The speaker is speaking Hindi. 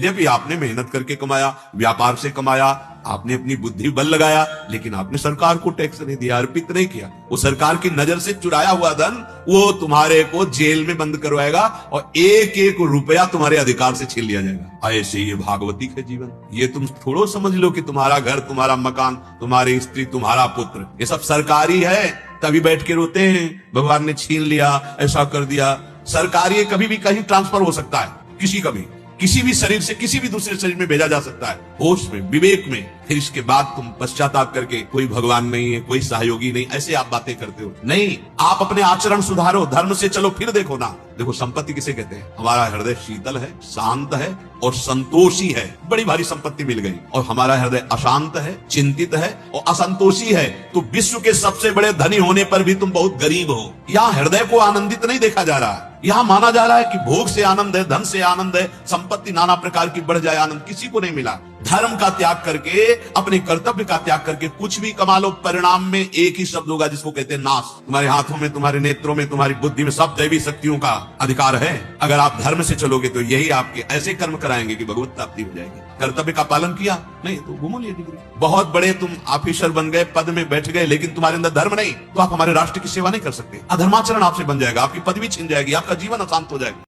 यद्यपि आपने मेहनत करके कमाया, व्यापार से कमाया, आपने अपनी बुद्धि बल लगाया, लेकिन आपने सरकार को टैक्स नहीं दिया, अर्पित नहीं किया। वो सरकार की नजर से चुराया हुआ धन वो तुम्हारे को जेल में बंद करवाएगा और एक एक रुपया तुम्हारे अधिकार से छीन लिया जाएगा। ऐसे ये भागवतिक है जीवन। ये तुम थोड़ो समझ लो कि तुम्हारा घर, तुम्हारा मकान, तुम्हारी स्त्री, तुम्हारा पुत्र, ये सब सरकारी है। तभी बैठ के रोते हैं भगवान ने छीन लिया, ऐसा कर दिया। सरकारी कभी भी कहीं ट्रांसफर हो सकता है, किसी का भी, किसी भी शरीर से किसी भी दूसरे शरीर में भेजा जा सकता है, होश में, विवेक में। फिर इसके बाद तुम पश्चाताप करके कोई भगवान नहीं है, कोई सहयोगी नहीं, ऐसे आप बातें करते हो। नहीं, आप अपने आचरण सुधारो, धर्म से चलो, फिर देखो ना। देखो संपत्ति किसे कहते हैं? हमारा हृदय शीतल है, शांत है और संतोषी है। बड़ी भारी संपत्ति मिल गई और हमारा हृदय अशांत है, चिंतित है और असंतोषी है, तो विश्व के सबसे बड़े धनी होने पर भी तुम बहुत गरीब हो। यहाँ हृदय को आनंदित नहीं देखा जा रहा है। यहाँ माना जा रहा है कि भोग से आनंद है, धन से आनंद है, संपत्ति नाना प्रकार की बढ़ जाए, आनंद किसी को नहीं मिला। धर्म का त्याग करके, अपने कर्तव्य का त्याग करके कुछ भी कमा लो, परिणाम में एक ही शब्द होगा जिसको कहते हैं नाश। तुम्हारे हाथों में, तुम्हारे नेत्रों में, तुम्हारी बुद्धि में सब दैवी शक्तियों का अधिकार है। अगर आप धर्म से चलोगे तो यही आपके ऐसे कर्म कराएंगे कि भगवत प्राप्ति हो जाएगी। कर्तव्य का पालन किया नहीं तो घूमो लिए डिग्री। बहुत बड़े तुम ऑफिसर बन गए, पद में बैठ गए, लेकिन तुम्हारे अंदर धर्म नहीं, तो आप हमारे राष्ट्र की सेवा नहीं कर सकते। अधर्माचरण आपसे बन जाएगा, आपकी पदवी छिन जाएगी, आपका जीवन अशांत हो जाएगा।